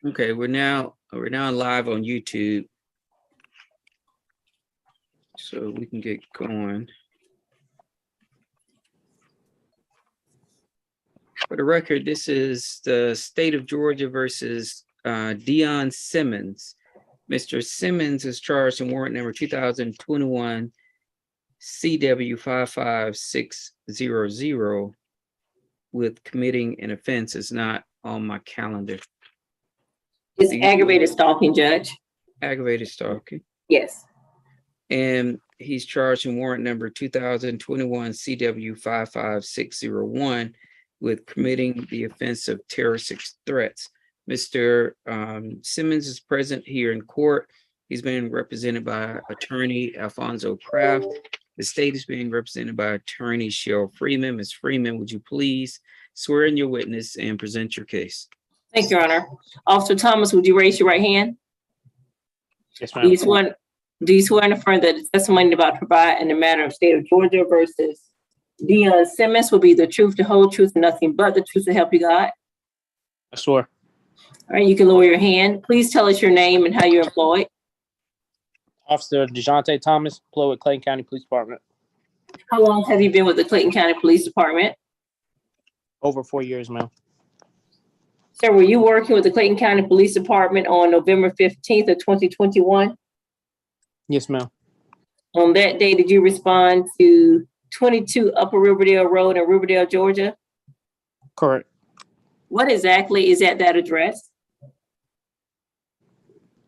Okay, we're now live on YouTube, so we can get going. For the record, this is the state of Georgia versus Deion Simmons. Mr. Simmons is charged in warrant number 2021 CW 55600 with committing an offense. Is not on my calendar. It's aggravated stalking, Judge. Aggravated stalking. Yes. And he's charged in warrant number 2021 CW 55601 with committing the offense of terroristic threats. Mr. Simmons is present here in court. He's being represented by attorney Alfonso Kraft. The state is being represented by attorney Cheryl Freeman. Ms. Freeman, would you please swear in your witness and present your case? Thank you, Your Honor. Officer Thomas, would you raise your right hand? Yes, Do ma'am. you swear in affirm that the testimony about to provide in the matter of state of Georgia versus Deion Simmons will be the truth, the whole truth, and nothing but the truth to help you God? I swear. All right, you can lower your hand. Please tell us your name and how you're employed. Officer DeJounte Thomas, employed with Clayton County Police Department. How long have you been with the Clayton County Police Department? Over 4 years, ma'am. Sir, were you working with the Clayton County Police Department on November 15th of 2021? Yes, ma'am. On that day, did you respond to 22 Upper Riverdale Road in Riverdale, Georgia? Correct. What exactly is at that address?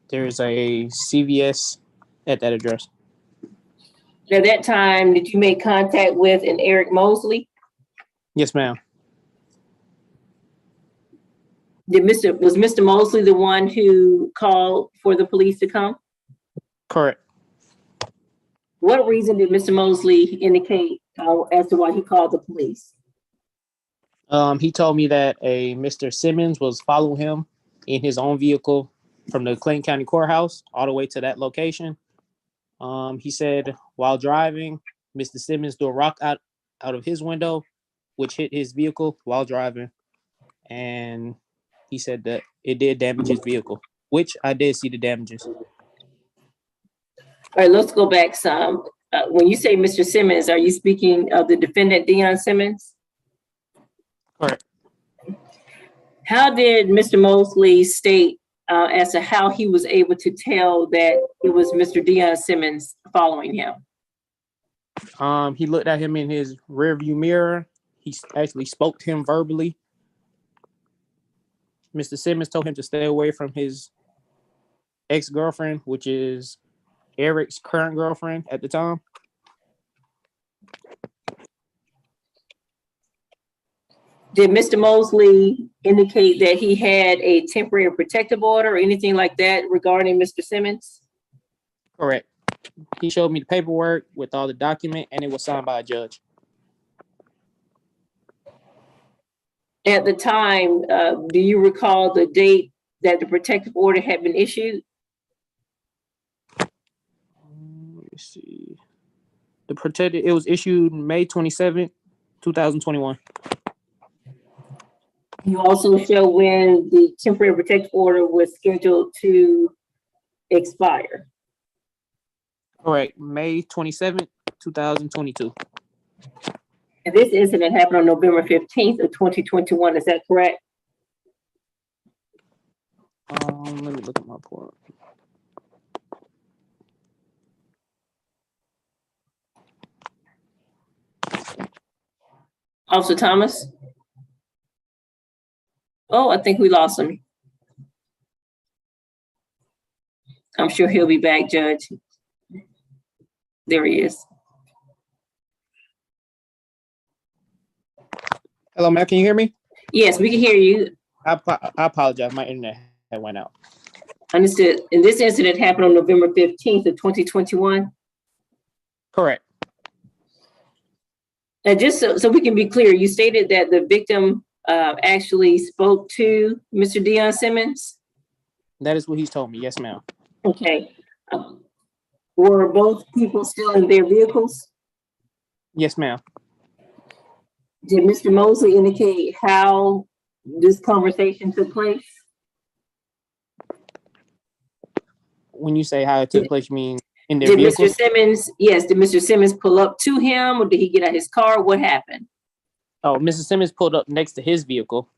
There's a CVS at that address. At that time, did you make contact with an Eric Mosley? Yes, ma'am. Was Mr. Mosley the one who called for the police to come? Correct. What reason did Mr. Mosley indicate as to why he called the police? He told me that a Mr. Simmons was following him in his own vehicle from the Clayton County Courthouse all the way to that location. He said while driving, Mr. Simmons threw a rock out of his window, which hit his vehicle while driving. And he said that it did damage his vehicle, which I did see the damages. All right, let's go back some. When you say Mr. Simmons, are you speaking of the defendant, Deion Simmons? Correct. How did Mr. Mosley state as to how he was able to tell that it was Mr. Deion Simmons following him? He looked at him in his rearview mirror. He actually spoke to him verbally. Mr. Simmons told him to stay away from his ex-girlfriend, which is Eric's current girlfriend at the time. Did Mr. Mosley indicate that he had a temporary protective order or anything like that regarding Mr. Simmons? Correct. He showed me the paperwork with all the document, and it was signed by a judge. At the time, do you recall the date that the protective order had been issued? Let me see. It was issued May 27th, 2021. You also show when the temporary protective order was scheduled to expire. Correct. May 27th, 2022. And this incident happened on November 15th of 2021, is that correct? Let me look at my report. Officer Thomas? Oh, I think we lost him. I'm sure he'll be back, Judge. There he is. Hello, Matt. Can you hear me? Yes, we can hear you. I apologize. My internet had went out. Understood. And this incident happened on November 15th of 2021? Correct. And just so we can be clear, you stated that the victim actually spoke to Mr. Deion Simmons? That is what he's told me. Yes, ma'am. Okay. Were both people still in their vehicles? Yes, ma'am. Did Mr. Mosley indicate how this conversation took place? When you say how it took place, you mean in their Did vehicle? Mr. Simmons, yes, did Mr. Simmons pull up to him or did he get out his car? What happened? Oh, Mr. Simmons pulled up next to his vehicle.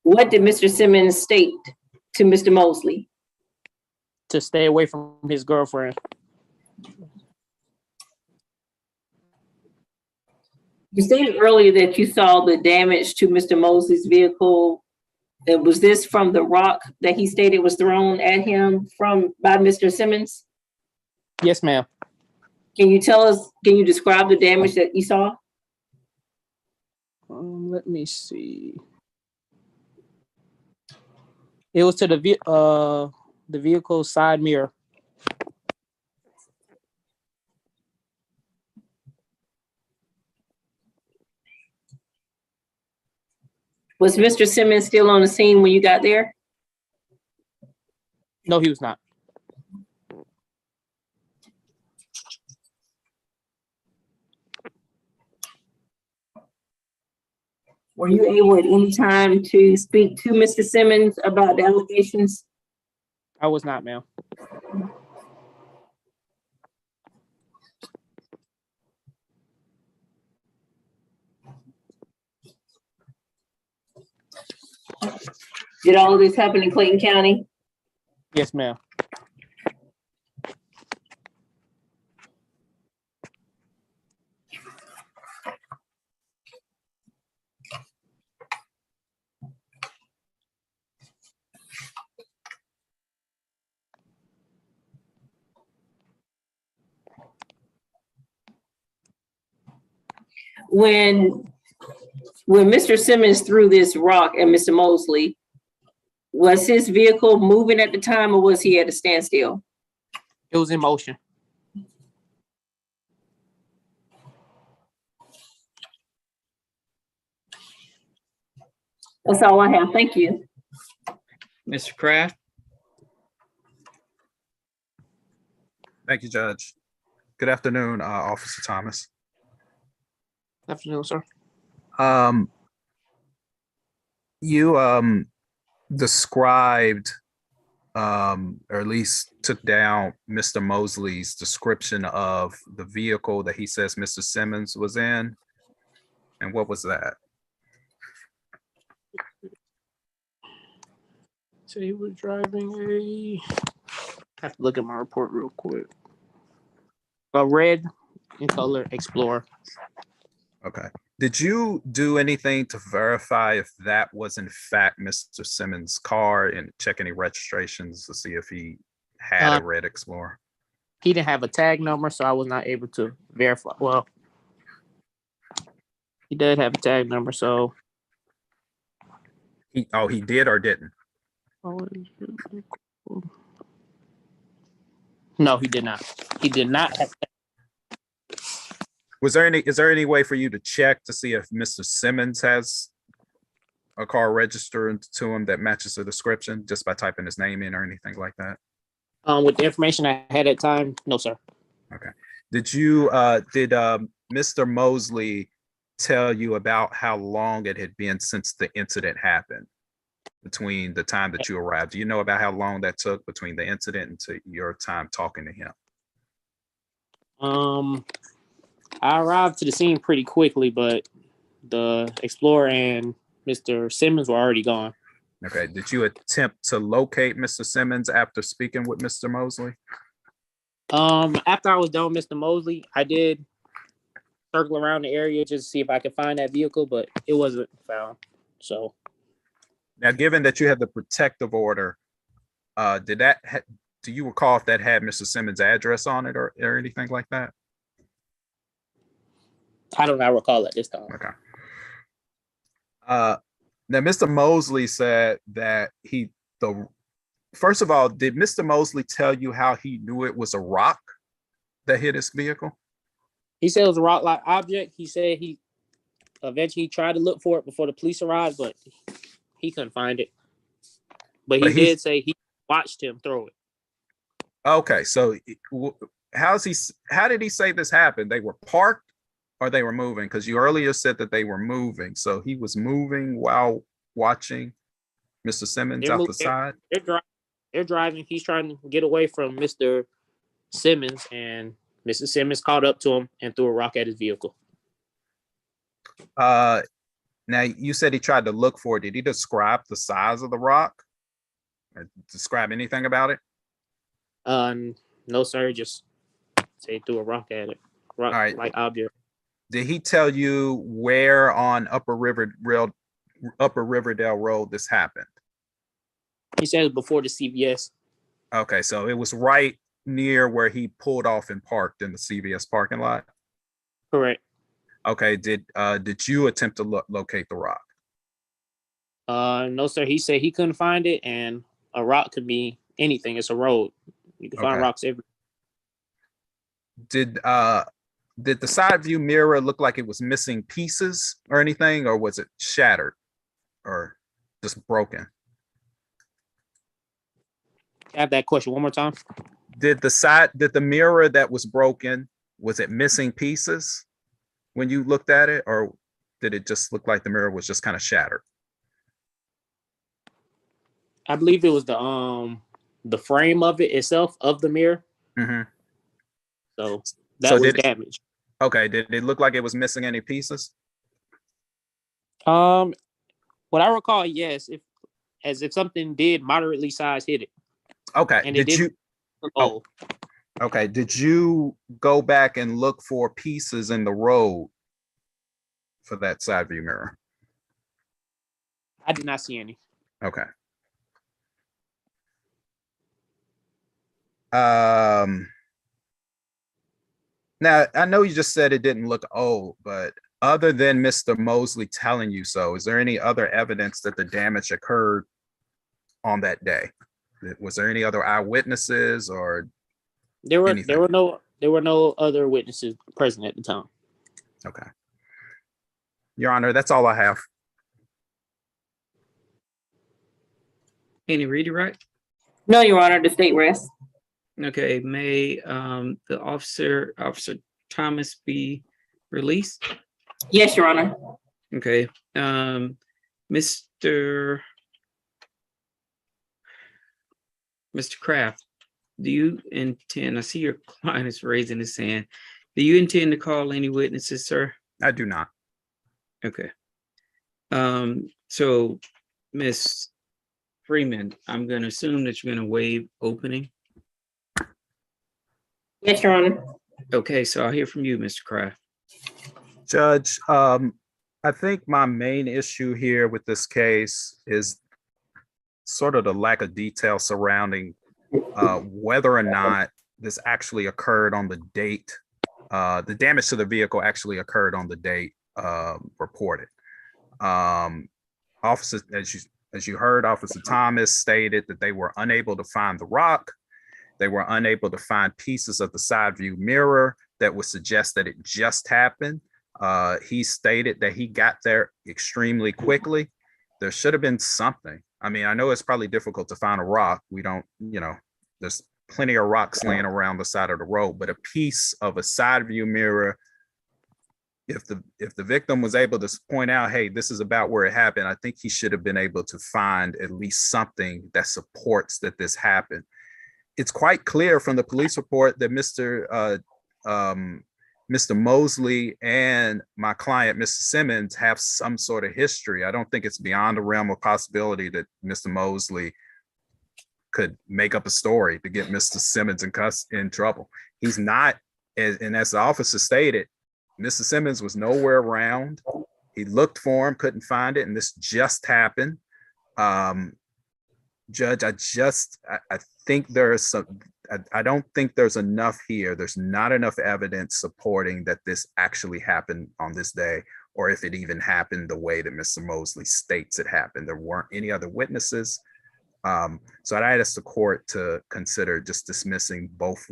What did Mr. Simmons state to Mr. Mosley? To stay away from his girlfriend. You stated earlier that you saw the damage to Mr. Mosley's vehicle. And was this from the rock that he stated was thrown at him by Mr. Simmons? Yes, ma'am. Can you describe the damage that you saw? Let me see. It was to the vehicle's side mirror. Was Mr. Simmons still on the scene when you got there? No, he was not. Were you able at any time to speak to Mr. Simmons about the allegations? I was not, ma'am. Did all of this happen in Clayton County? Yes, ma'am. When Mr. Simmons threw this rock at Mr. Mosley, was his vehicle moving at the time or was he at a standstill? It was in motion. That's all I have. Thank you. Mr. Kraft? Thank you, Judge. Good afternoon, Officer Thomas. Afternoon, sir. You described, or at least took down Mr. Mosley's description of the vehicle that he says Mr. Simmons was in. And what was that? So he was driving a. I have to look at my report real quick. A red in color Explorer. Okay. Did you do anything to verify if that was in fact Mr. Simmons' car and check any registrations to see if he had a red Explorer? He didn't have a tag number, so I was not able to verify. Well, he did have a tag number, so. He did or didn't? No, he did not. He did not have. Is there any way for you to check to see if Mr. Simmons has a car registered to him that matches the description just by typing his name in or anything like that? With the information I had at the time, no, sir. Okay. Did Mr. Mosley tell you about how long it had been since the incident happened between the time that you arrived? Do you know about how long that took between the incident and to your time talking to him? I arrived to the scene pretty quickly, but the Explorer and Mr. Simmons were already gone. Okay. Did you attempt to locate Mr. Simmons after speaking with Mr. Mosley? After I was done with Mr. Mosley, I did circle around the area just to see if I could find that vehicle, but it wasn't found. So now, given that you have the protective order, do you recall if that had Mr. Simmons' address on it or anything like that? I do not recall at this time. Okay. Now, Mr. Mosley said that first of all, did Mr. Mosley tell you how he knew it was a rock that hit his vehicle? He said it was a rock-like object. He said he eventually tried to look for it before the police arrived, but he couldn't find it. But he did say he watched him throw it. Okay, so how did he say this happened? They were parked or they were moving? Because you earlier said that they were moving. So he was moving while watching Mr. Simmons out the side? They're driving. They're driving. He's trying to get away from Mr. Simmons, and Mr. Simmons caught up to him and threw a rock at his vehicle. Now you said he tried to look for it. Did he describe the size of the rock? Or describe anything about it? No, sir. Just say he threw a rock at it. Rock, All right. like object. Did he tell you where on Upper Riverdale Road this happened? He said it was before the CVS. Okay, so it was right near where he pulled off and parked in the CVS parking lot. Correct. Okay, did you attempt to locate the rock? No, sir. He said he couldn't find it, and a rock could be anything. It's a road. You can find Okay. rocks everywhere. Did the side view mirror look like it was missing pieces or anything, or was it shattered or just broken? Have that question one more time. Did the mirror that was broken, was it missing pieces when you looked at it, or did it just look like the mirror was just kind of shattered? I believe it was the frame of it itself of the mirror. Mm-hmm. So that So was did it- damaged. Okay, did it look like it was missing any pieces? What I recall, yes, if something did moderately size hit it, Okay, and it did you? didn't look old. Okay, did you go back and look for pieces in the road for that side view mirror? I did not see any. Okay. Now I know you just said it didn't look old, but other than Mr. Mosley telling you so, is there any other evidence that the damage occurred on that day? Was there any other eyewitnesses or There were anything? there were no other witnesses present at the time. Okay. Your Honor, that's all I have. Any read it right? No, Your Honor, the state rests. Okay, may the officer Thomas be released? Yes, Your Honor. Okay, Mr. Kraft, do you intend, I see your client is raising his hand. Do you intend to call any witnesses, sir? I do not. Okay. So Miss Freeman, I'm gonna assume that you're gonna waive opening. Yes, Your Honor. Okay, so I'll hear from you, Mr. Kraft. Judge, I think my main issue here with this case is sort of the lack of detail surrounding whether or not this actually occurred on the date. The damage to the vehicle actually occurred on the date reported. Officer, as you heard, Officer Thomas stated that they were unable to find the rock. They were unable to find pieces of the side view mirror that would suggest that it just happened. He stated that he got there extremely quickly. There should have been something. I mean, I know it's probably difficult to find a rock. We don't, there's plenty of rocks laying around the side of the road, but a piece of a side view mirror, if the victim was able to point out, hey, this is about where it happened, I think he should have been able to find at least something that supports that this happened. It's quite clear from the police report that Mr. Mosley and my client, Mr. Simmons, have some sort of history. I don't think it's beyond the realm of possibility that Mr. Mosley could make up a story to get Mr. Simmons in trouble. He's not, and as the officer stated, Mr. Simmons was nowhere around. He looked for him, couldn't find it, and this just happened. Judge, I think there's some, I don't think there's enough here. There's not enough evidence supporting that this actually happened on this day, or if it even happened the way that Mr. Mosley states it happened. There weren't any other witnesses. So I'd ask the court to consider just dismissing both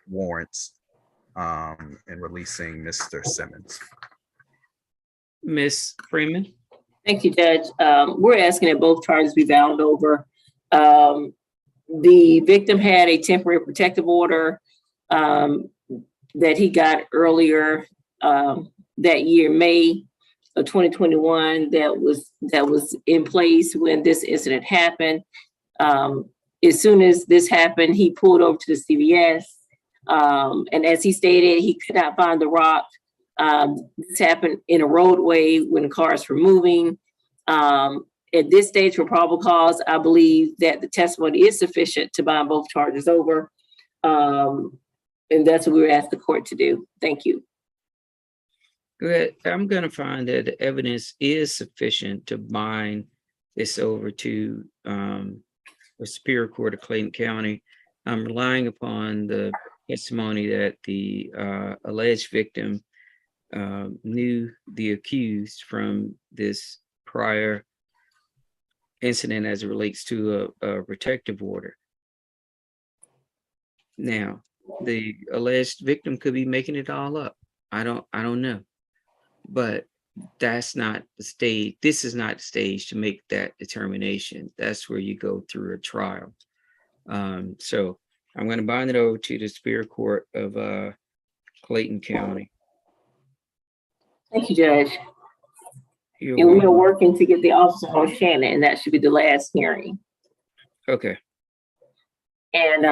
warrants and releasing Mr. Simmons. Miss Freeman? Thank you, Judge. We're asking that both charges be bound over. The victim had a temporary protective order that he got earlier that year, May of 2021, that was in place when this incident happened. As soon as this happened, he pulled over to the CVS. And as he stated, he could not find the rock. This happened in a roadway when cars were moving. At this stage, for probable cause, I believe that the testimony is sufficient to bind both charges over. And that's what we were asked the court to do. Thank you. Good. I'm gonna find that the evidence is sufficient to bind this over to the Superior Court of Clayton County. I'm relying upon the testimony that the alleged victim knew the accused from this prior incident as it relates to a protective order. Now, the alleged victim could be making it all up. I don't know. But that's not the stage. This is not the stage to make that determination. That's where you go through a trial. So I'm going to bind it over to the Superior Court of Clayton County. Thank you, Judge. You're And we are welcome. working to get the officer on Shannon, and that should be the last hearing. Okay. And